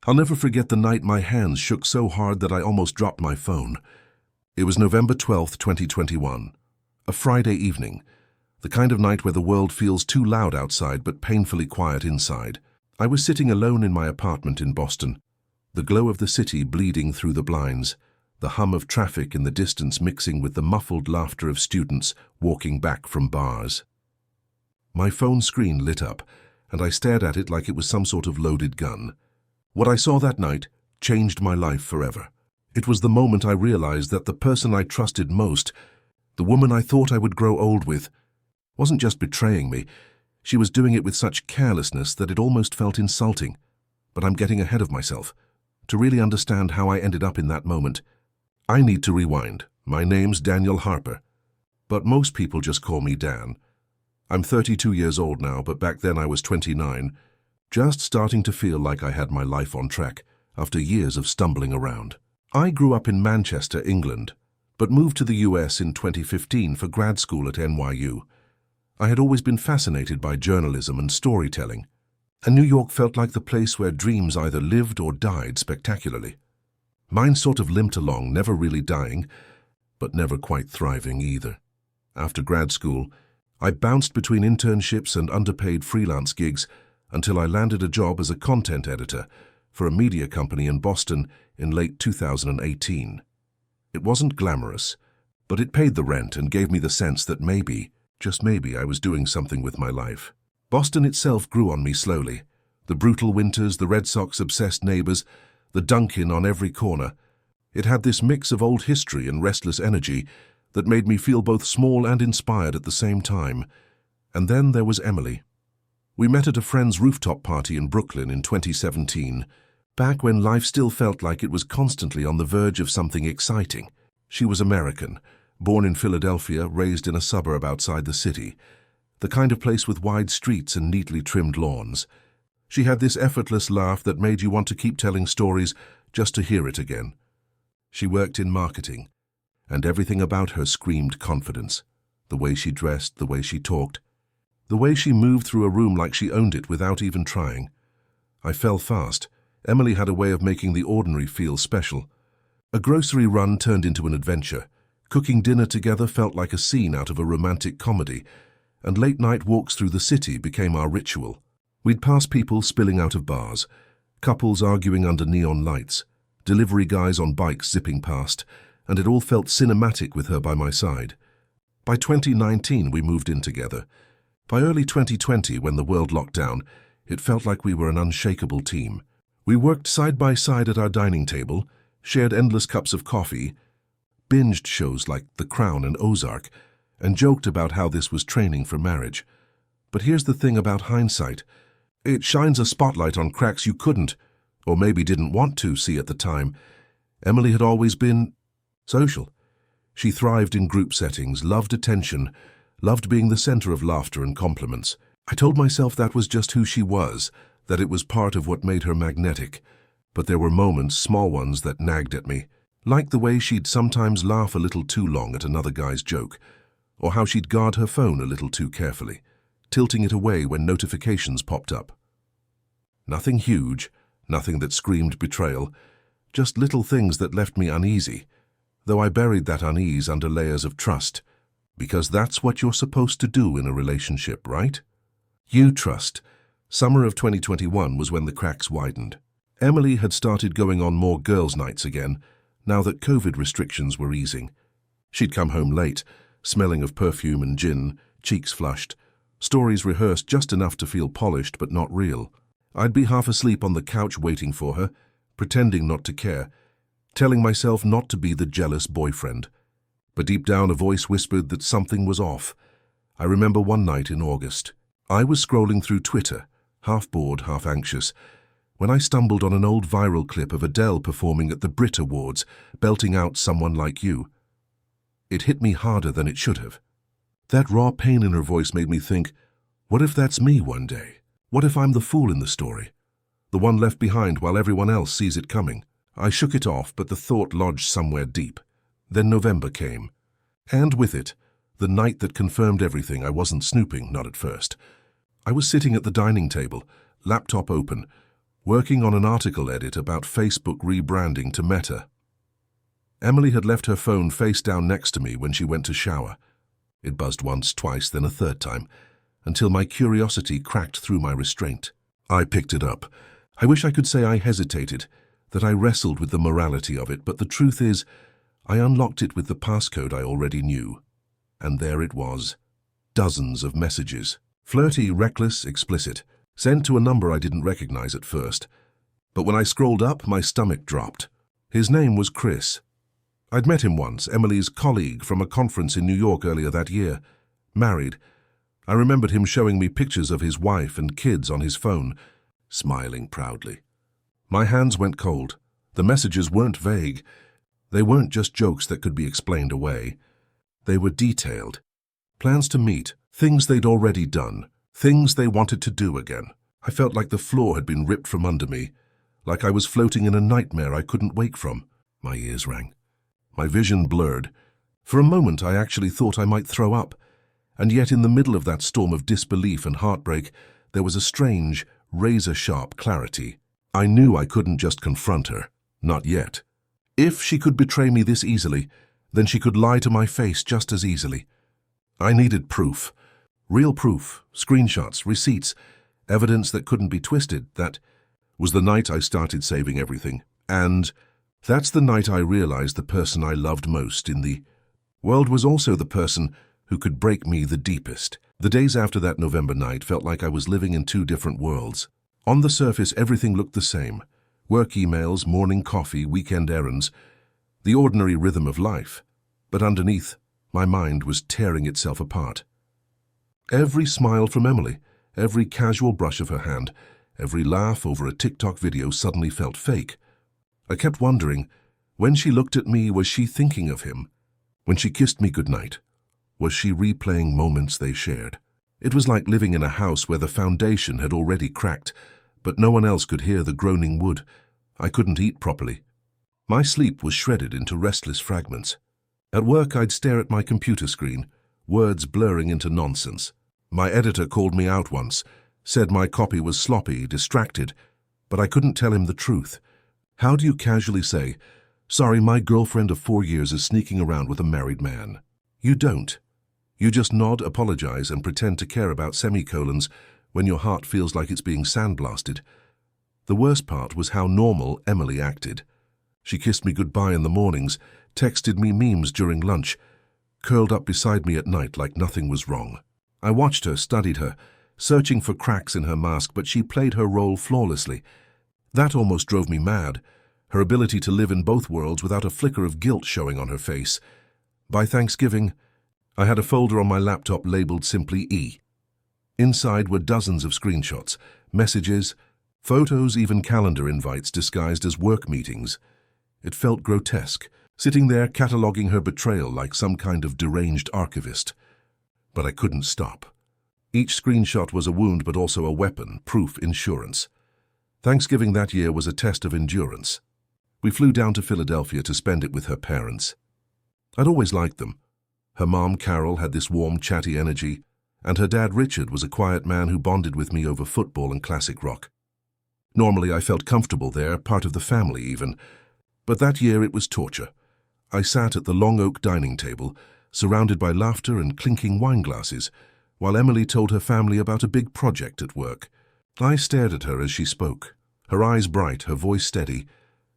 I'll never forget the night my hands shook so hard that I almost dropped my phone. It was November 12th, 2021, a Friday evening, the kind of night where the world feels too loud outside but painfully quiet inside. I was sitting alone in my apartment in Boston, the glow of the city bleeding through the blinds, the hum of traffic in the distance mixing with the muffled laughter of students walking back from bars. My phone screen lit up, and I stared at it like it was some sort of loaded gun. What I saw that night changed my life forever. It was the moment I realized that the person I trusted most, the woman I thought I would grow old with, wasn't just betraying me. She was doing it with such carelessness that it almost felt insulting. But I'm getting ahead of myself. To really understand how I ended up in that moment, I need to rewind. My name's Daniel Harper, but most people just call me Dan. I'm 32 years old now, but back then I was 29, just starting to feel like I had my life on track after years of stumbling around. I grew up in Manchester, England, but moved to the US in 2015 for grad school at NYU. I had always been fascinated by journalism and storytelling, and New York felt like the place where dreams either lived or died spectacularly. Mine sort of limped along, never really dying, but never quite thriving either. After grad school, I bounced between internships and underpaid freelance gigs until I landed a job as a content editor for a media company in Boston in late 2018. It wasn't glamorous, but it paid the rent and gave me the sense that maybe, just maybe, I was doing something with my life. Boston itself grew on me slowly. The brutal winters, the Red Sox-obsessed neighbors, the Dunkin' on every corner. It had this mix of old history and restless energy that made me feel both small and inspired at the same time. And then there was Emily. We met at a friend's rooftop party in Brooklyn in 2017, back when life still felt like it was constantly on the verge of something exciting. She was American, born in Philadelphia, raised in a suburb outside the city, the kind of place with wide streets and neatly trimmed lawns. She had this effortless laugh that made you want to keep telling stories just to hear it again. She worked in marketing, and everything about her screamed confidence. The way she dressed, the way she talked, the way she moved through a room like she owned it without even trying. I fell fast. Emily had a way of making the ordinary feel special. A grocery run turned into an adventure. Cooking dinner together felt like a scene out of a romantic comedy, and late-night walks through the city became our ritual. We'd pass people spilling out of bars, couples arguing under neon lights, delivery guys on bikes zipping past, and it all felt cinematic with her by my side. By 2019, we moved in together. By early 2020, when the world locked down, it felt like we were an unshakable team. We worked side by side at our dining table, shared endless cups of coffee, binged shows like The Crown and Ozark, and joked about how this was training for marriage. But here's the thing about hindsight. It shines a spotlight on cracks you couldn't, or maybe didn't want to, see at the time. Emily had always been social. She thrived in group settings, loved attention, loved being the center of laughter and compliments. I told myself that was just who she was, that it was part of what made her magnetic. But there were moments, small ones, that nagged at me, like the way she'd sometimes laugh a little too long at another guy's joke, or how she'd guard her phone a little too carefully, tilting it away when notifications popped up. Nothing huge, nothing that screamed betrayal, just little things that left me uneasy, though I buried that unease under layers of trust, because that's what you're supposed to do in a relationship, right? You trust. Summer of 2021 was when the cracks widened. Emily had started going on more girls' nights again, now that COVID restrictions were easing. She'd come home late, smelling of perfume and gin, cheeks flushed, stories rehearsed just enough to feel polished but not real. I'd be half asleep on the couch waiting for her, pretending not to care, telling myself not to be the jealous boyfriend. But deep down a voice whispered that something was off. I remember one night in August. I was scrolling through Twitter, half bored, half anxious, when I stumbled on an old viral clip of Adele performing at the Brit Awards, belting out Someone Like You. It hit me harder than it should have. That raw pain in her voice made me think, what if that's me one day? What if I'm the fool in the story? The one left behind while everyone else sees it coming? I shook it off, but the thought lodged somewhere deep. Then November came. And with it, the night that confirmed everything. I wasn't snooping, not at first. I was sitting at the dining table, laptop open, working on an article edit about Facebook rebranding to Meta. Emily had left her phone face down next to me when she went to shower. It buzzed once, twice, then a third time, until my curiosity cracked through my restraint. I picked it up. I wish I could say I hesitated, that I wrestled with the morality of it, but the truth is, I unlocked it with the passcode I already knew. And there it was. Dozens of messages. Flirty, reckless, explicit. Sent to a number I didn't recognize at first. But when I scrolled up, my stomach dropped. His name was Chris. I'd met him once, Emily's colleague from a conference in New York earlier that year. Married. I remembered him showing me pictures of his wife and kids on his phone, smiling proudly. My hands went cold. The messages weren't vague. They weren't just jokes that could be explained away. They were detailed. Plans to meet, things they'd already done, things they wanted to do again. I felt like the floor had been ripped from under me, like I was floating in a nightmare I couldn't wake from. My ears rang. My vision blurred. For a moment I actually thought I might throw up, and yet in the middle of that storm of disbelief and heartbreak, there was a strange, razor-sharp clarity. I knew I couldn't just confront her. Not yet. If she could betray me this easily, then she could lie to my face just as easily. I needed proof. Real proof, screenshots, receipts, evidence that couldn't be twisted. That was the night I started saving everything. And that's the night I realized the person I loved most in the world was also the person who could break me the deepest. The days after that November night felt like I was living in two different worlds. On the surface, everything looked the same. Work emails, morning coffee, weekend errands, the ordinary rhythm of life. But underneath, my mind was tearing itself apart. Every smile from Emily, every casual brush of her hand, every laugh over a TikTok video suddenly felt fake. I kept wondering, when she looked at me, was she thinking of him? When she kissed me goodnight, was she replaying moments they shared? It was like living in a house where the foundation had already cracked, but no one else could hear the groaning wood. I couldn't eat properly. My sleep was shredded into restless fragments. At work, I'd stare at my computer screen, words blurring into nonsense. My editor called me out once, said my copy was sloppy, distracted, but I couldn't tell him the truth. How do you casually say, "Sorry, my girlfriend of 4 years is sneaking around with a married man"? You don't. You just nod, apologize, and pretend to care about semicolons when your heart feels like it's being sandblasted. The worst part was how normal Emily acted. She kissed me goodbye in the mornings, texted me memes during lunch, curled up beside me at night like nothing was wrong. I watched her, studied her, searching for cracks in her mask, but she played her role flawlessly. That almost drove me mad, her ability to live in both worlds without a flicker of guilt showing on her face. By Thanksgiving, I had a folder on my laptop labeled simply E. Inside were dozens of screenshots, messages, photos, even calendar invites disguised as work meetings. It felt grotesque, sitting there cataloging her betrayal like some kind of deranged archivist. But I couldn't stop. Each screenshot was a wound but also a weapon, proof, insurance. Thanksgiving that year was a test of endurance. We flew down to Philadelphia to spend it with her parents. I'd always liked them. Her mom, Carol, had this warm, chatty energy, and her dad, Richard, was a quiet man who bonded with me over football and classic rock. Normally I felt comfortable there, part of the family even, but that year it was torture. I sat at the long oak dining table, surrounded by laughter and clinking wine glasses, while Emily told her family about a big project at work. I stared at her as she spoke, her eyes bright, her voice steady,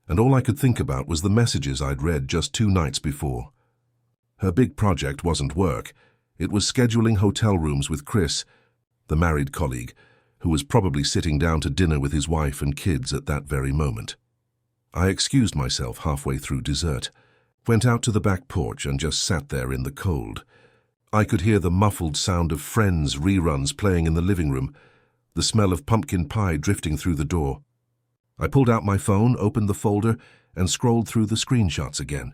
and all I could think about was the messages I'd read just 2 nights before. Her big project wasn't work. It was scheduling hotel rooms with Chris, the married colleague, who was probably sitting down to dinner with his wife and kids at that very moment. I excused myself halfway through dessert, went out to the back porch and just sat there in the cold. I could hear the muffled sound of Friends reruns playing in the living room, the smell of pumpkin pie drifting through the door. I pulled out my phone, opened the folder, and scrolled through the screenshots again.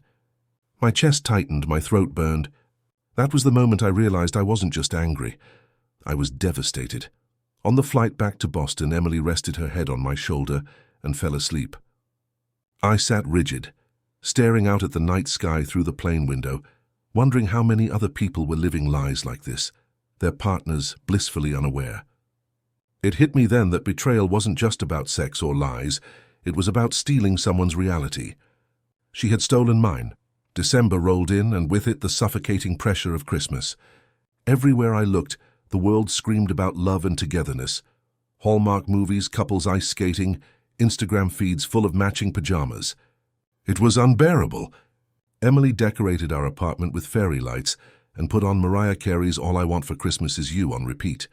My chest tightened, my throat burned. That was the moment I realized I wasn't just angry. I was devastated. On the flight back to Boston, Emily rested her head on my shoulder and fell asleep. I sat rigid, staring out at the night sky through the plane window, wondering how many other people were living lives like this, their partners blissfully unaware. It hit me then that betrayal wasn't just about sex or lies, it was about stealing someone's reality. She had stolen mine. December rolled in, and with it the suffocating pressure of Christmas. Everywhere I looked, the world screamed about love and togetherness. Hallmark movies, couples ice skating, Instagram feeds full of matching pajamas. It was unbearable. Emily decorated our apartment with fairy lights and put on Mariah Carey's All I Want for Christmas Is You on repeat.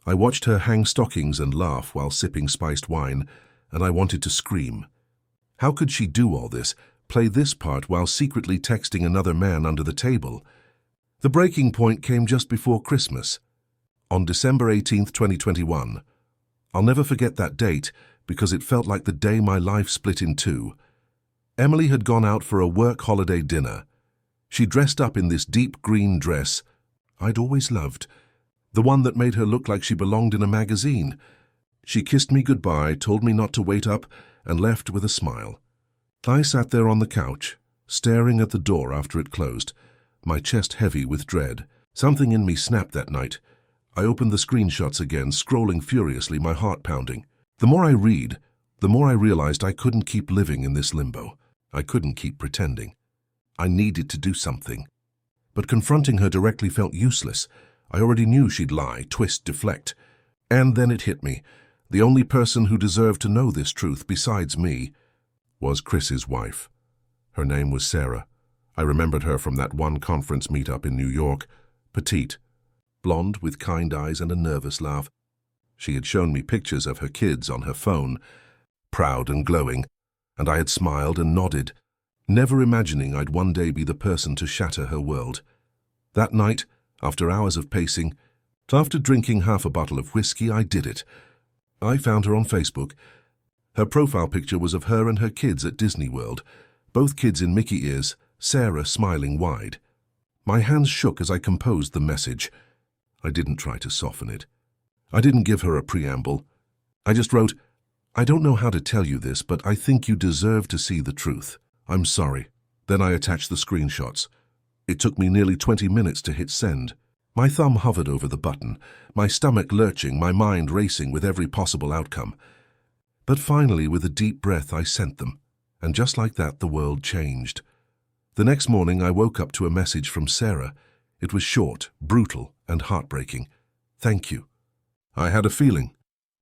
I watched her hang stockings and laugh while sipping spiced wine, and I wanted to scream. How could she do all this, play this part while secretly texting another man under the table? The breaking point came just before Christmas, on December 18th, 2021. I'll never forget that date because it felt like the day my life split in two. Emily had gone out for a work holiday dinner. She dressed up in this deep green dress I'd always loved, the one that made her look like she belonged in a magazine. She kissed me goodbye, told me not to wait up, and left with a smile. I sat there on the couch, staring at the door after it closed, my chest heavy with dread. Something in me snapped that night. I opened the screenshots again, scrolling furiously, my heart pounding. The more I read, the more I realized I couldn't keep living in this limbo. I couldn't keep pretending. I needed to do something. But confronting her directly felt useless. I already knew she'd lie, twist, deflect. And then it hit me. The only person who deserved to know this truth, besides me, was Chris's wife. Her name was Sarah. I remembered her from that one conference meetup in New York. Petite, blonde with kind eyes and a nervous laugh. She had shown me pictures of her kids on her phone, proud and glowing, and I had smiled and nodded, never imagining I'd one day be the person to shatter her world. That night, after hours of pacing, after drinking half a bottle of whiskey, I did it. I found her on Facebook. Her profile picture was of her and her kids at Disney World, both kids in Mickey ears, Sarah smiling wide. My hands shook as I composed the message. I didn't try to soften it. I didn't give her a preamble. I just wrote, "I don't know how to tell you this, but I think you deserve to see the truth. I'm sorry." Then I attached the screenshots. It took me nearly 20 minutes to hit send. My thumb hovered over the button, my stomach lurching, my mind racing with every possible outcome. But finally, with a deep breath, I sent them. And just like that, the world changed. The next morning, I woke up to a message from Sarah. It was short, brutal, and heartbreaking. "Thank you." I had a feeling.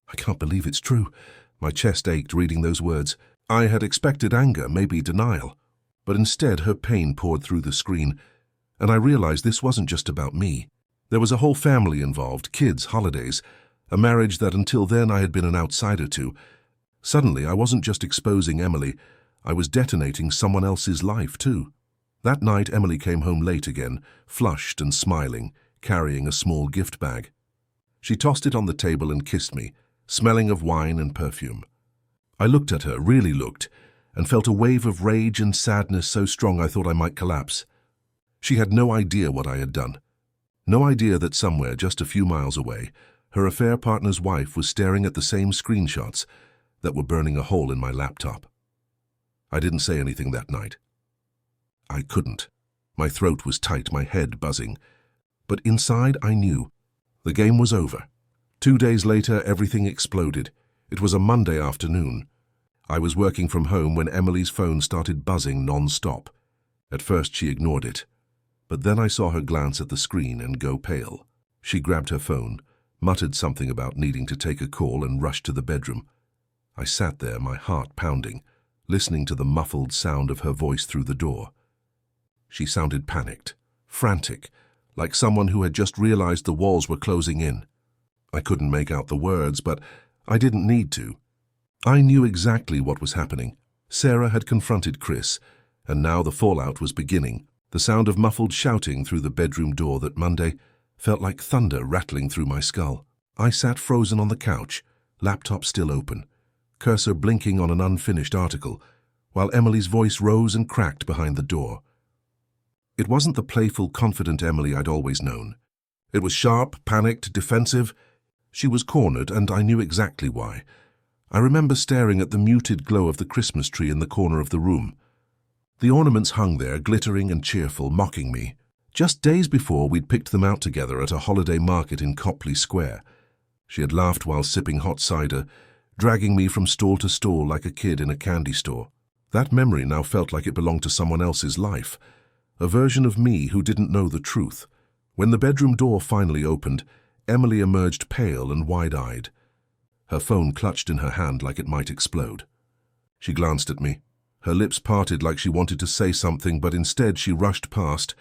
I can't believe it's true. My chest ached reading those words. I had expected anger, maybe denial. But instead, her pain poured through the screen, and I realized this wasn't just about me. There was a whole family involved, kids, holidays, a marriage that until then I had been an outsider to. Suddenly, I wasn't just exposing Emily, I was detonating someone else's life too. That night, Emily came home late again, flushed and smiling, carrying a small gift bag. She tossed it on the table and kissed me, smelling of wine and perfume. I looked at her, really looked, and felt a wave of rage and sadness so strong I thought I might collapse. She had no idea what I had done. No idea that somewhere, just a few miles away, her affair partner's wife was staring at the same screenshots that were burning a hole in my laptop. I didn't say anything that night. I couldn't. My throat was tight, my head buzzing. But inside I knew. The game was over. 2 days later, everything exploded. It was a Monday afternoon. I was working from home when Emily's phone started buzzing non-stop. At first she ignored it, but then I saw her glance at the screen and go pale. She grabbed her phone, muttered something about needing to take a call, and rushed to the bedroom. I sat there, my heart pounding, listening to the muffled sound of her voice through the door. She sounded panicked, frantic, like someone who had just realized the walls were closing in. I couldn't make out the words, but I didn't need to. I knew exactly what was happening. Sarah had confronted Chris, and now the fallout was beginning. The sound of muffled shouting through the bedroom door that Monday felt like thunder rattling through my skull. I sat frozen on the couch, laptop still open, cursor blinking on an unfinished article, while Emily's voice rose and cracked behind the door. It wasn't the playful, confident Emily I'd always known. It was sharp, panicked, defensive. She was cornered, and I knew exactly why. I remember staring at the muted glow of the Christmas tree in the corner of the room. The ornaments hung there, glittering and cheerful, mocking me. Just days before, we'd picked them out together at a holiday market in Copley Square. She had laughed while sipping hot cider, dragging me from stall to stall like a kid in a candy store. That memory now felt like it belonged to someone else's life, a version of me who didn't know the truth. When the bedroom door finally opened, Emily emerged pale and wide-eyed. Her phone clutched in her hand like it might explode. She glanced at me. Her lips parted like she wanted to say something, but instead she rushed past,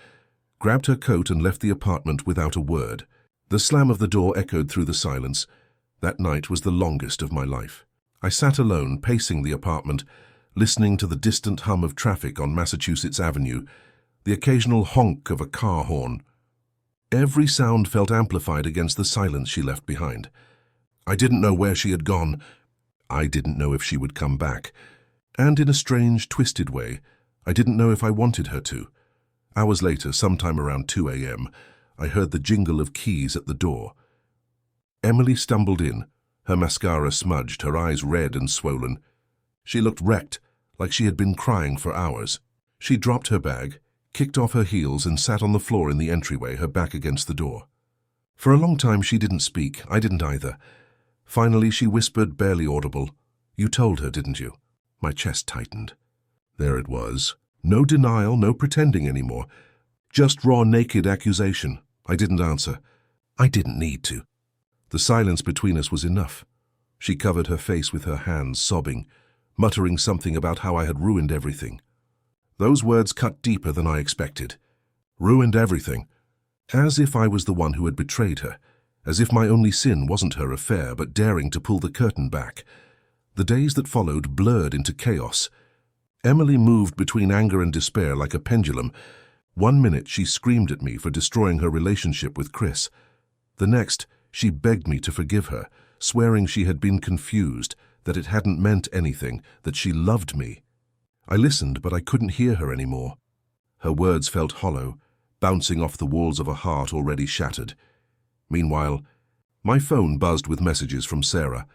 grabbed her coat and left the apartment without a word. The slam of the door echoed through the silence. That night was the longest of my life. I sat alone, pacing the apartment, listening to the distant hum of traffic on Massachusetts Avenue, the occasional honk of a car horn. Every sound felt amplified against the silence she left behind. I didn't know where she had gone. I didn't know if she would come back. And in a strange, twisted way, I didn't know if I wanted her to. Hours later, sometime around 2 a.m., I heard the jingle of keys at the door. Emily stumbled in, her mascara smudged, her eyes red and swollen. She looked wrecked, like she had been crying for hours. She dropped her bag, kicked off her heels and sat on the floor in the entryway, her back against the door. For a long time she didn't speak, I didn't either. Finally she whispered, barely audible, "You told her, didn't you?" My chest tightened. There it was. No denial, no pretending anymore. Just raw, naked accusation. I didn't answer. I didn't need to. The silence between us was enough. She covered her face with her hands, sobbing, muttering something about how I had ruined everything. Those words cut deeper than I expected. Ruined everything. As if I was the one who had betrayed her. As if my only sin wasn't her affair, but daring to pull the curtain back. The days that followed blurred into chaos. Emily moved between anger and despair like a pendulum. One minute she screamed at me for destroying her relationship with Chris. The next, she begged me to forgive her, swearing she had been confused, that it hadn't meant anything, that she loved me. I listened, but I couldn't hear her anymore. Her words felt hollow, bouncing off the walls of a heart already shattered. Meanwhile, my phone buzzed with messages from Sarah.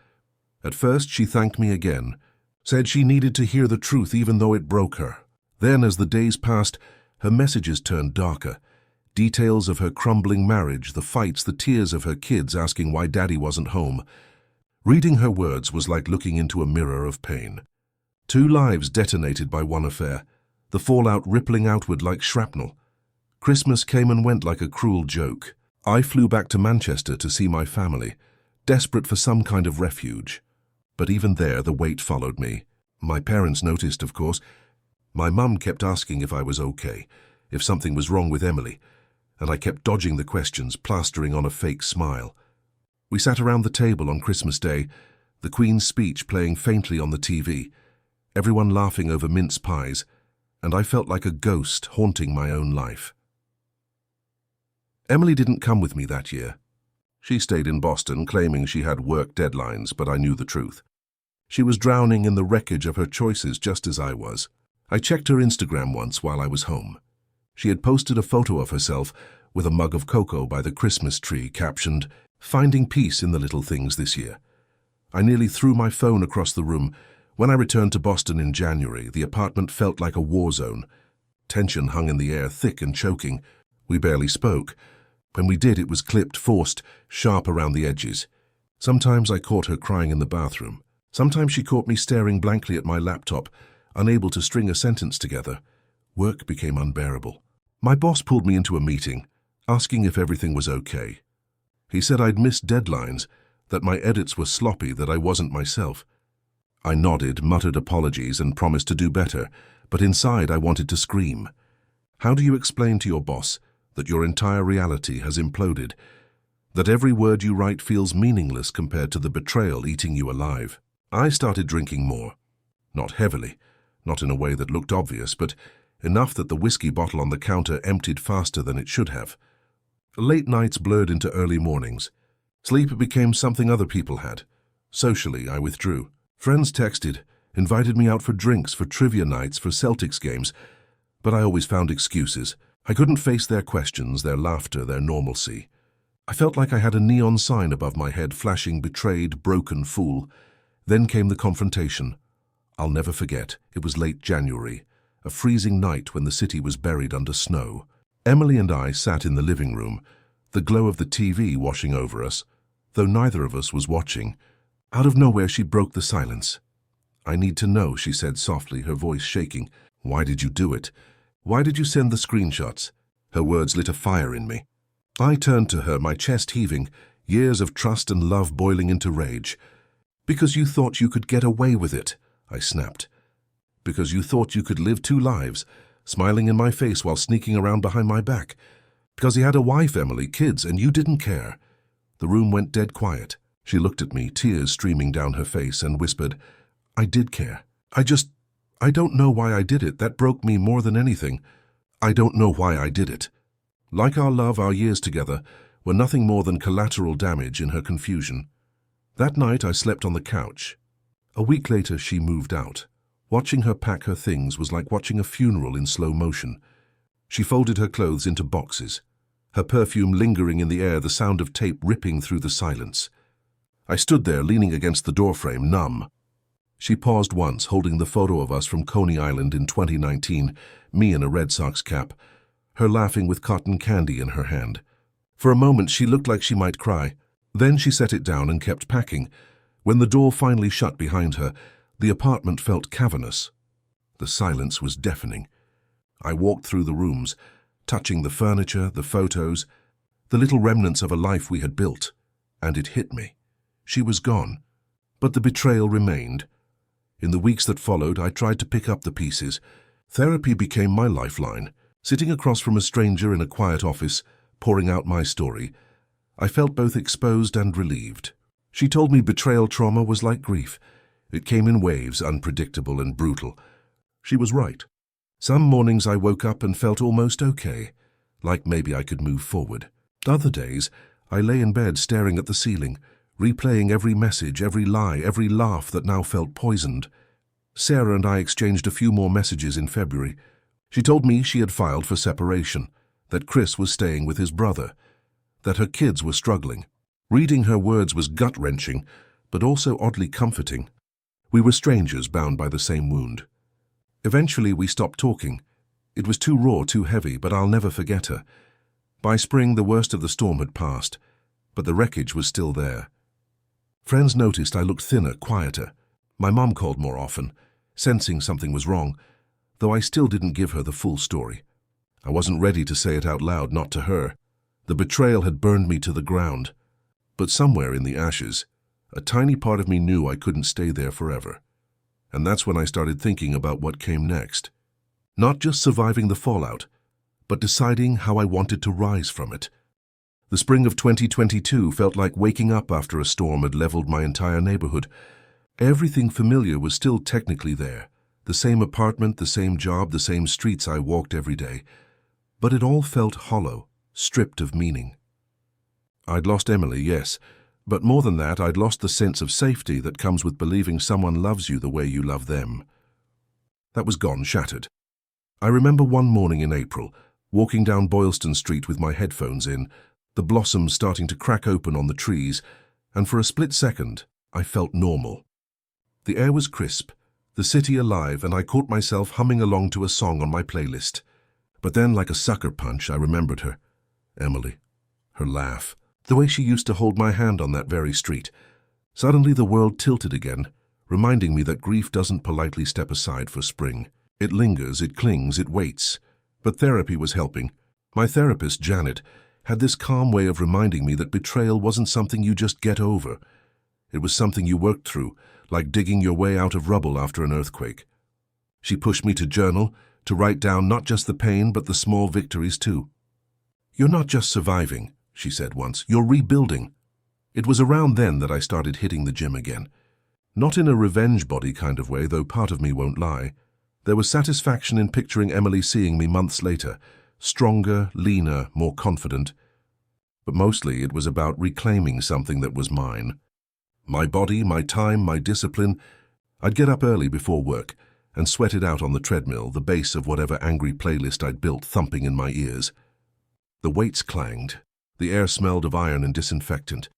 At first, she thanked me again, said she needed to hear the truth even though it broke her. Then, as the days passed, her messages turned darker. Details of her crumbling marriage, the fights, the tears of her kids asking why Daddy wasn't home. Reading her words was like looking into a mirror of pain. 2 lives detonated by one affair, the fallout rippling outward like shrapnel. Christmas came and went like a cruel joke. I flew back to Manchester to see my family, desperate for some kind of refuge. But even there, the weight followed me. My parents noticed, of course. My mum kept asking if I was okay, if something was wrong with Emily, and I kept dodging the questions, plastering on a fake smile. We sat around the table on Christmas Day, the Queen's speech playing faintly on the TV, everyone laughing over mince pies, and I felt like a ghost haunting my own life. Emily didn't come with me that year. She stayed in Boston, claiming she had work deadlines, but I knew the truth. She was drowning in the wreckage of her choices just as I was. I checked her Instagram once while I was home. She had posted a photo of herself with a mug of cocoa by the Christmas tree, captioned, "Finding peace in the little things this year." I nearly threw my phone across the room. When I returned to Boston in January, the apartment felt like a war zone. Tension hung in the air, thick and choking. We barely spoke. When we did, it was clipped, forced, sharp around the edges. Sometimes I caught her crying in the bathroom. Sometimes she caught me staring blankly at my laptop, unable to string a sentence together. Work became unbearable. My boss pulled me into a meeting, asking if everything was okay. He said I'd missed deadlines, that my edits were sloppy, that I wasn't myself. I nodded, muttered apologies, and promised to do better, but inside I wanted to scream. How do you explain to your boss that your entire reality has imploded, that every word you write feels meaningless compared to the betrayal eating you alive? I started drinking more. Not heavily, not in a way that looked obvious, but enough that the whiskey bottle on the counter emptied faster than it should have. Late nights blurred into early mornings. Sleep became something other people had. Socially, I withdrew. Friends texted, invited me out for drinks, for trivia nights, for Celtics games, but I always found excuses. I couldn't face their questions, their laughter, their normalcy. I felt like I had a neon sign above my head flashing betrayed, broken fool. Then came the confrontation. I'll never forget. It was late January, a freezing night when the city was buried under snow. Emily and I sat in the living room, the glow of the TV washing over us, though neither of us was watching. Out of nowhere, she broke the silence. "I need to know," she said softly, her voice shaking. "Why did you do it? Why did you send the screenshots?" Her words lit a fire in me. I turned to her, my chest heaving, years of trust and love boiling into rage. "Because you thought you could get away with it," I snapped. "Because you thought you could live two lives, smiling in my face while sneaking around behind my back. Because he had a wife, Emily, kids, and you didn't care." The room went dead quiet. She looked at me, tears streaming down her face, and whispered, "I did care. I don't know why I did it. That broke me more than anything. I don't know why I did it." Like our love, our years together were nothing more than collateral damage in her confusion. That night I slept on the couch. A week later she moved out. Watching her pack her things was like watching a funeral in slow motion. She folded her clothes into boxes, her perfume lingering in the air, the sound of tape ripping through the silence. I stood there, leaning against the doorframe, numb. She paused once, holding the photo of us from Coney Island in 2019, me in a Red Sox cap, her laughing with cotton candy in her hand. For a moment she looked like she might cry. Then she set it down and kept packing. When the door finally shut behind her, the apartment felt cavernous. The silence was deafening. I walked through the rooms, touching the furniture, the photos, the little remnants of a life we had built, and it hit me. She was gone, but the betrayal remained. In the weeks that followed, I tried to pick up the pieces. Therapy became my lifeline. Sitting across from a stranger in a quiet office, pouring out my story, I felt both exposed and relieved. She told me betrayal trauma was like grief. It came in waves, unpredictable and brutal. She was right. Some mornings I woke up and felt almost okay, like maybe I could move forward. Other days, I lay in bed staring at the ceiling, replaying every message, every lie, every laugh that now felt poisoned. Sarah and I exchanged a few more messages in February. She told me she had filed for separation, that Chris was staying with his brother, that her kids were struggling. Reading her words was gut-wrenching, but also oddly comforting. We were strangers bound by the same wound. Eventually we stopped talking. It was too raw, too heavy, but I'll never forget her. By spring, the worst of the storm had passed, but the wreckage was still there. Friends noticed I looked thinner, quieter. My mom called more often, sensing something was wrong, though I still didn't give her the full story. I wasn't ready to say it out loud, not to her. The betrayal had burned me to the ground. But somewhere in the ashes, a tiny part of me knew I couldn't stay there forever. And that's when I started thinking about what came next. Not just surviving the fallout, but deciding how I wanted to rise from it. The spring of 2022 felt like waking up after a storm had leveled my entire neighborhood. Everything familiar was still technically there. The same apartment, the same job, the same streets I walked every day. But it all felt hollow, stripped of meaning. I'd lost Emily, yes, but more than that, I'd lost the sense of safety that comes with believing someone loves you the way you love them. That was gone, shattered. I remember one morning in April, walking down Boylston Street with my headphones in, the blossoms starting to crack open on the trees, and for a split second, I felt normal. The air was crisp, the city alive, and I caught myself humming along to a song on my playlist. But then, like a sucker punch, I remembered her. Emily. Her laugh. The way she used to hold my hand on that very street. Suddenly the world tilted again, reminding me that grief doesn't politely step aside for spring. It lingers, it clings, it waits. But therapy was helping. My therapist, Janet, had this calm way of reminding me that betrayal wasn't something you just get over. It was something you worked through, like digging your way out of rubble after an earthquake. She pushed me to journal, to write down not just the pain but the small victories too. "You're not just surviving," she said once, "you're rebuilding." It was around then that I started hitting the gym again. Not in a revenge body kind of way, though part of me won't lie. There was satisfaction in picturing Emily seeing me months later, stronger, leaner, more confident. But mostly it was about reclaiming something that was mine. My body, my time, my discipline. I'd get up early before work and sweat it out on the treadmill, the bass of whatever angry playlist I'd built thumping in my ears. The weights clanged. The air smelled of iron and disinfectant.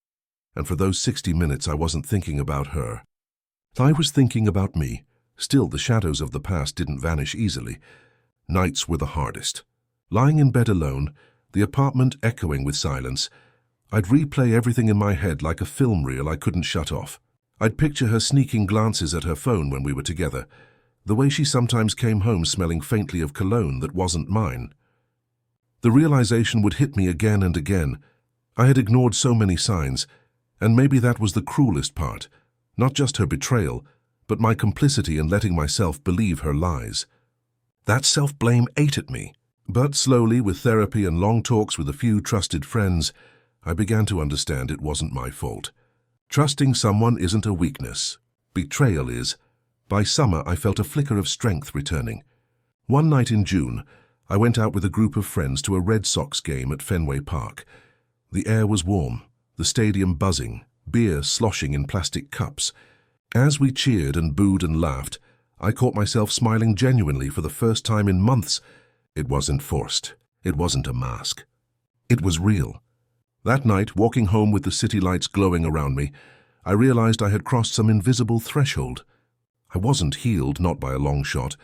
And for those 60 minutes I wasn't thinking about her. I was thinking about me. Still, the shadows of the past didn't vanish easily. Nights were the hardest. Lying in bed alone, the apartment echoing with silence, I'd replay everything in my head like a film reel I couldn't shut off. I'd picture her sneaking glances at her phone when we were together, the way she sometimes came home smelling faintly of cologne that wasn't mine. The realization would hit me again and again. I had ignored so many signs, and maybe that was the cruelest part, not just her betrayal, but my complicity in letting myself believe her lies. That self-blame ate at me. But slowly, with therapy and long talks with a few trusted friends, I began to understand it wasn't my fault. Trusting someone isn't a weakness. Betrayal is. By summer, I felt a flicker of strength returning. One night in June, I went out with a group of friends to a Red Sox game at Fenway Park. The air was warm, the stadium buzzing, beer sloshing in plastic cups. As we cheered and booed and laughed, I caught myself smiling genuinely for the first time in months. It wasn't forced. It wasn't a mask. It was real. That night, walking home with the city lights glowing around me, I realized I had crossed some invisible threshold. I wasn't healed, not by a long shot,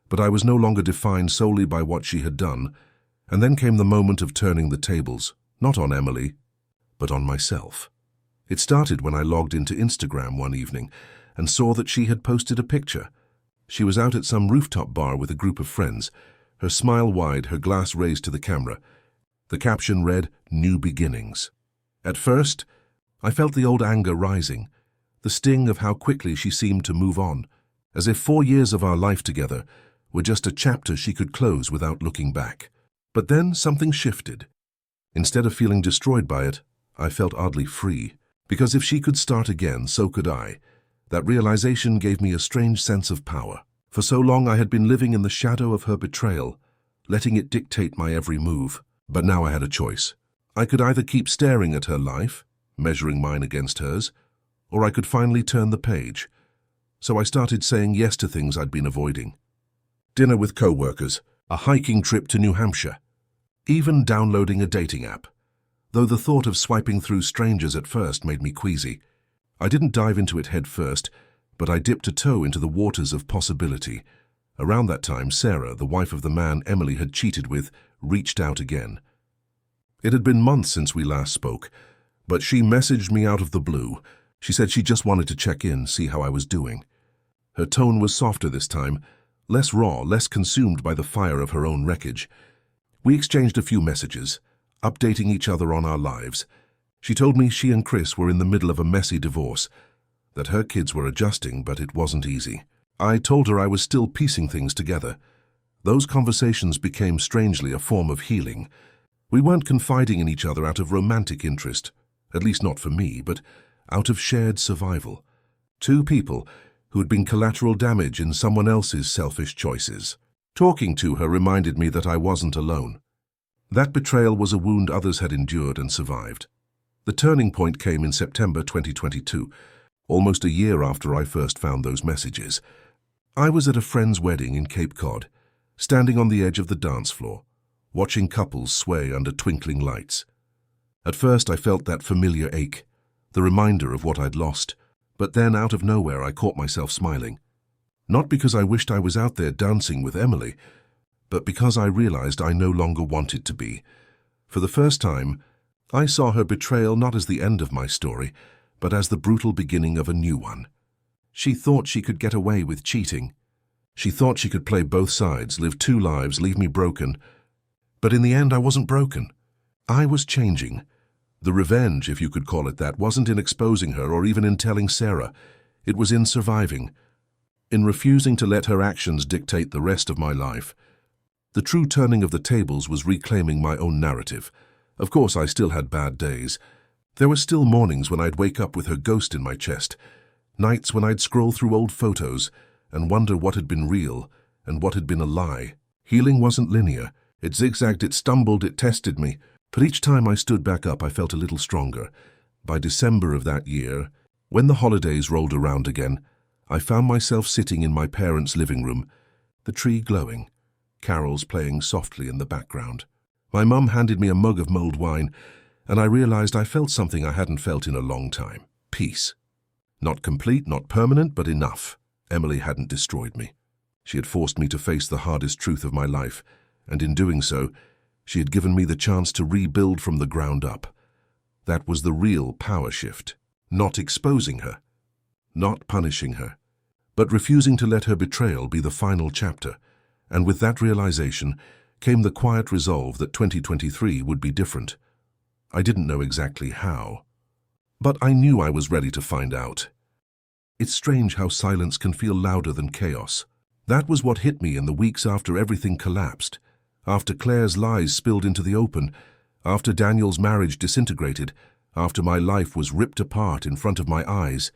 but I was no longer defined solely by what she had done. And then came the moment of turning the tables, not on Emily, but on myself. It started when I logged into Instagram one evening and saw that she had posted a picture. She was out at some rooftop bar with a group of friends, her smile wide, her glass raised to the camera. The caption read, "New Beginnings." At first, I felt the old anger rising, the sting of how quickly she seemed to move on, as if 4 years of our life together were just a chapter she could close without looking back. But then something shifted. Instead of feeling destroyed by it, I felt oddly free, because if she could start again, so could I. That realization gave me a strange sense of power. For so long I had been living in the shadow of her betrayal, letting it dictate my every move. But now I had a choice. I could either keep staring at her life, measuring mine against hers, or I could finally turn the page. So I started saying yes to things I'd been avoiding. Dinner with co-workers, a hiking trip to New Hampshire, even downloading a dating app. Though the thought of swiping through strangers at first made me queasy. I didn't dive into it head first, but I dipped a toe into the waters of possibility. Around that time, Sarah, the wife of the man Emily had cheated with, reached out again. It had been months since we last spoke, but she messaged me out of the blue. She said she just wanted to check in, see how I was doing. Her tone was softer this time, less raw, less consumed by the fire of her own wreckage. We exchanged a few messages, updating each other on our lives. She told me she and Chris were in the middle of a messy divorce, that her kids were adjusting, but it wasn't easy. I told her I was still piecing things together. Those conversations became strangely a form of healing. We weren't confiding in each other out of romantic interest, at least not for me, but out of shared survival. Two people who had been collateral damage in someone else's selfish choices. Talking to her reminded me that I wasn't alone. That betrayal was a wound others had endured and survived. The turning point came in September 2022. Almost a year after I first found those messages. I was at a friend's wedding in Cape Cod, standing on the edge of the dance floor, watching couples sway under twinkling lights. At first I felt that familiar ache, the reminder of what I'd lost, but then out of nowhere I caught myself smiling. Not because I wished I was out there dancing with Emily, but because I realized I no longer wanted to be. For the first time, I saw her betrayal not as the end of my story, but as the brutal beginning of a new one. She thought she could get away with cheating. She thought she could play both sides, live two lives, leave me broken. But in the end, I wasn't broken. I was changing. The revenge, if you could call it that, wasn't in exposing her or even in telling Sarah. It was in surviving, in refusing to let her actions dictate the rest of my life. The true turning of the tables was reclaiming my own narrative. Of course, I still had bad days. There were still mornings when I'd wake up with her ghost in my chest, nights when I'd scroll through old photos and wonder what had been real and what had been a lie. Healing wasn't linear. It zigzagged, it stumbled, it tested me. But each time I stood back up, I felt a little stronger. By December of that year, when the holidays rolled around again, I found myself sitting in my parents' living room, the tree glowing, carols playing softly in the background. My mum handed me a mug of mulled wine, and I realized I felt something I hadn't felt in a long time. Peace. Not complete, not permanent, but enough. Emily hadn't destroyed me. She had forced me to face the hardest truth of my life, and in doing so, she had given me the chance to rebuild from the ground up. That was the real power shift. Not exposing her, not punishing her, but refusing to let her betrayal be the final chapter. And with that realization came the quiet resolve that 2023 would be different. I didn't know exactly how, but I knew I was ready to find out. It's strange how silence can feel louder than chaos. That was what hit me in the weeks after everything collapsed, after Claire's lies spilled into the open, after Daniel's marriage disintegrated, after my life was ripped apart in front of my eyes.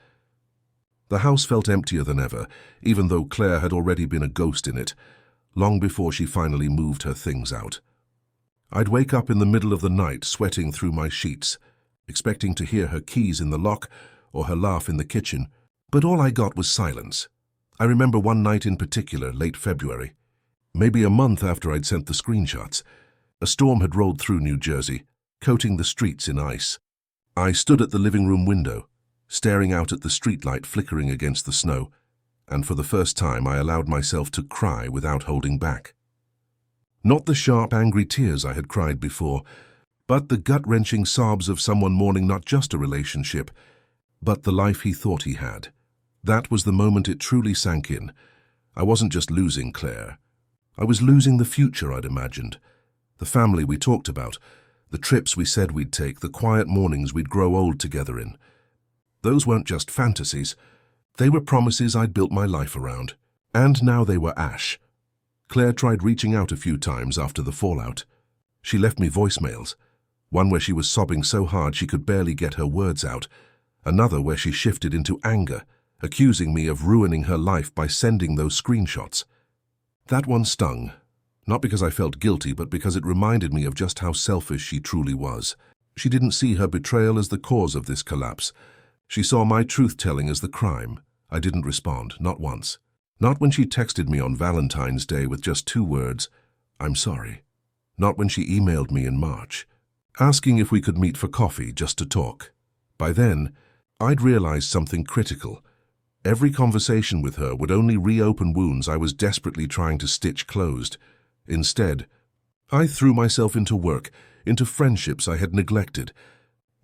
The house felt emptier than ever, even though Claire had already been a ghost in it, long before she finally moved her things out. I'd wake up in the middle of the night sweating through my sheets, expecting to hear her keys in the lock or her laugh in the kitchen, but all I got was silence. I remember one night in particular, late February, maybe a month after I'd sent the screenshots. A storm had rolled through New Jersey, coating the streets in ice. I stood at the living room window, staring out at the streetlight flickering against the snow, and for the first time I allowed myself to cry without holding back. Not the sharp, angry tears I had cried before, but the gut-wrenching sobs of someone mourning not just a relationship, but the life he thought he had. That was the moment it truly sank in. I wasn't just losing Claire. I was losing the future I'd imagined, the family we talked about, the trips we said we'd take, the quiet mornings we'd grow old together in. Those weren't just fantasies. They were promises I'd built my life around. And now they were ash. Claire tried reaching out a few times after the fallout. She left me voicemails, one where she was sobbing so hard she could barely get her words out, another where she shifted into anger, accusing me of ruining her life by sending those screenshots. That one stung, not because I felt guilty, but because it reminded me of just how selfish she truly was. She didn't see her betrayal as the cause of this collapse. She saw my truth-telling as the crime. I didn't respond, not once. Not when she texted me on Valentine's Day with just 2 words, "I'm sorry." Not when she emailed me in March, asking if we could meet for coffee just to talk. By then, I'd realized something critical. Every conversation with her would only reopen wounds I was desperately trying to stitch closed. Instead, I threw myself into work, into friendships I had neglected,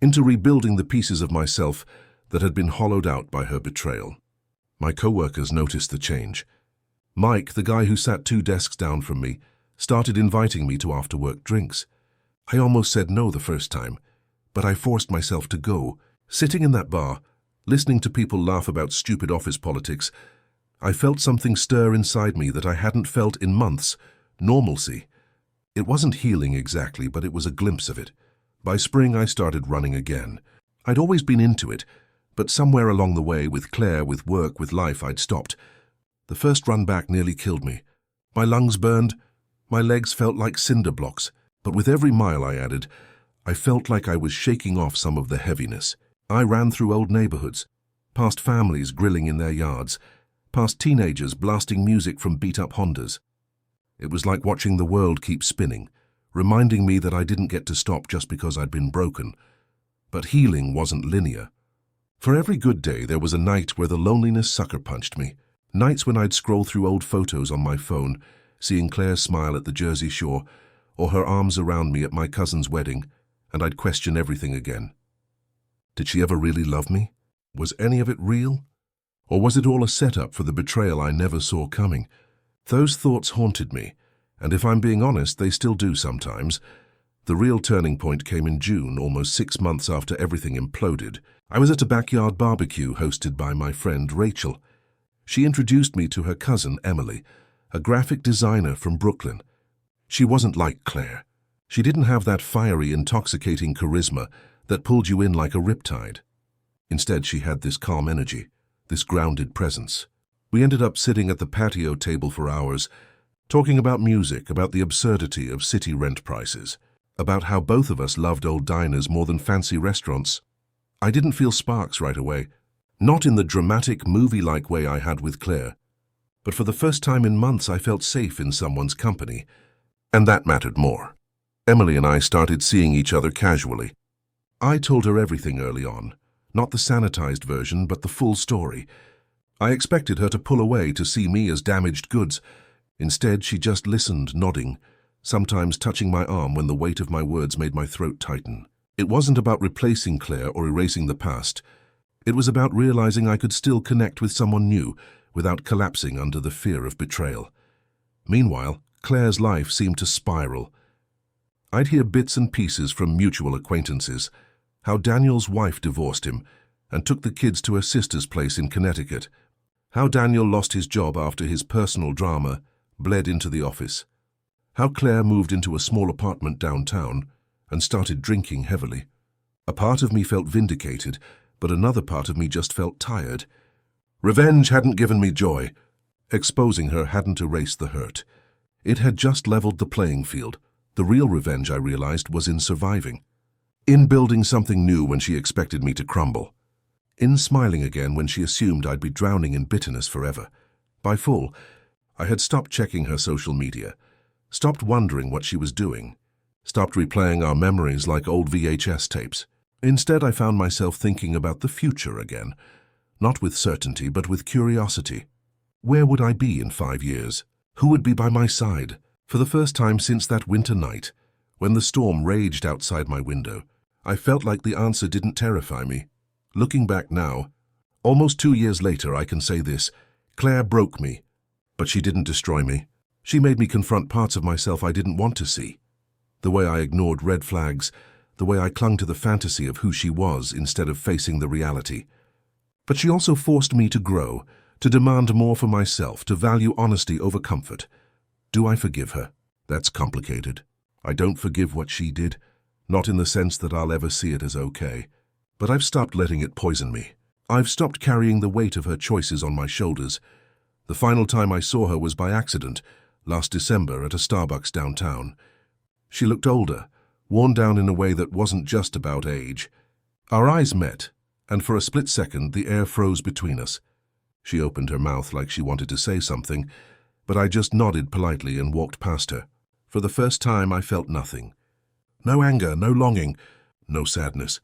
into rebuilding the pieces of myself that had been hollowed out by her betrayal. My co-workers noticed the change. Mike, the guy who sat 2 desks down from me, started inviting me to after-work drinks. I almost said no the first time, but I forced myself to go. Sitting in that bar, listening to people laugh about stupid office politics, I felt something stir inside me that I hadn't felt in months. Normalcy. It wasn't healing exactly, but it was a glimpse of it. By spring, I started running again. I'd always been into it, but somewhere along the way, with Claire, with work, with life, I'd stopped. The first run back nearly killed me. My lungs burned, my legs felt like cinder blocks, but with every mile I added, I felt like I was shaking off some of the heaviness. I ran through old neighborhoods, past families grilling in their yards, past teenagers blasting music from beat-up Hondas. It was like watching the world keep spinning, reminding me that I didn't get to stop just because I'd been broken. But healing wasn't linear. For every good day, there was a night where the loneliness sucker-punched me. Nights when I'd scroll through old photos on my phone, seeing Claire's smile at the Jersey Shore, or her arms around me at my cousin's wedding, and I'd question everything again. Did she ever really love me? Was any of it real? Or was it all a setup for the betrayal I never saw coming? Those thoughts haunted me, and if I'm being honest, they still do sometimes. The real turning point came in June, almost 6 months after everything imploded. I was at a backyard barbecue hosted by my friend Rachel. She introduced me to her cousin Emily, a graphic designer from Brooklyn. She wasn't like Claire. She didn't have that fiery, intoxicating charisma that pulled you in like a riptide. Instead, she had this calm energy, this grounded presence. We ended up sitting at the patio table for hours, talking about music, about the absurdity of city rent prices, about how both of us loved old diners more than fancy restaurants. I didn't feel sparks right away, not in the dramatic, movie-like way I had with Claire, but for the first time in months I felt safe in someone's company, and that mattered more. Emily and I started seeing each other casually. I told her everything early on, not the sanitized version, but the full story. I expected her to pull away, to see me as damaged goods. Instead, she just listened, nodding, sometimes touching my arm when the weight of my words made my throat tighten. It wasn't about replacing Claire or erasing the past. It was about realizing I could still connect with someone new without collapsing under the fear of betrayal. Meanwhile, Claire's life seemed to spiral. I'd hear bits and pieces from mutual acquaintances, how Daniel's wife divorced him and took the kids to her sister's place in Connecticut, how Daniel lost his job after his personal drama bled into the office, how Claire moved into a small apartment downtown and started drinking heavily. A part of me felt vindicated, but another part of me just felt tired. Revenge hadn't given me joy. Exposing her hadn't erased the hurt. It had just leveled the playing field. The real revenge, I realized, was in surviving. In building something new when she expected me to crumble. In smiling again when she assumed I'd be drowning in bitterness forever. By fall, I had stopped checking her social media, stopped wondering what she was doing, stopped replaying our memories like old VHS tapes. Instead, I found myself thinking about the future again, not with certainty, but with curiosity. Where would I be in 5 years? Who would be by my side? For the first time since that winter night, when the storm raged outside my window, I felt like the answer didn't terrify me. Looking back now, almost 2 years later, I can say this: Claire broke me, but she didn't destroy me. She made me confront parts of myself I didn't want to see. The way I ignored red flags, the way I clung to the fantasy of who she was instead of facing the reality. But she also forced me to grow, to demand more for myself, to value honesty over comfort. Do I forgive her? That's complicated. I don't forgive what she did, not in the sense that I'll ever see it as okay. But I've stopped letting it poison me. I've stopped carrying the weight of her choices on my shoulders. The final time I saw her was by accident, last December at a Starbucks downtown. She looked older, worn down in a way that wasn't just about age. Our eyes met, and for a split second the air froze between us. She opened her mouth like she wanted to say something, but I just nodded politely and walked past her. For the first time I felt nothing. No anger, no longing, no sadness.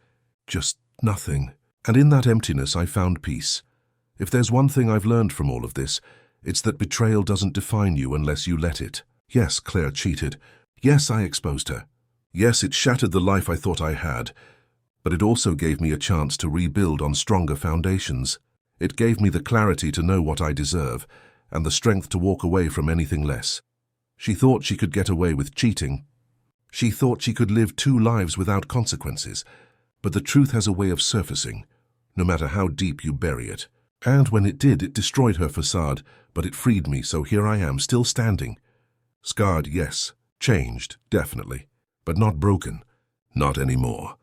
Just nothing. And in that emptiness I found peace. If there's one thing I've learned from all of this, it's that betrayal doesn't define you unless you let it. Yes, Claire cheated. Yes, I exposed her. Yes, it shattered the life I thought I had. But it also gave me a chance to rebuild on stronger foundations. It gave me the clarity to know what I deserve, and the strength to walk away from anything less. She thought she could get away with cheating. She thought she could live 2 lives without consequences. But the truth has a way of surfacing, no matter how deep you bury it. And when it did, it destroyed her facade, but it freed me, so here I am, still standing. Scarred, yes. Changed, definitely. But not broken. Not anymore.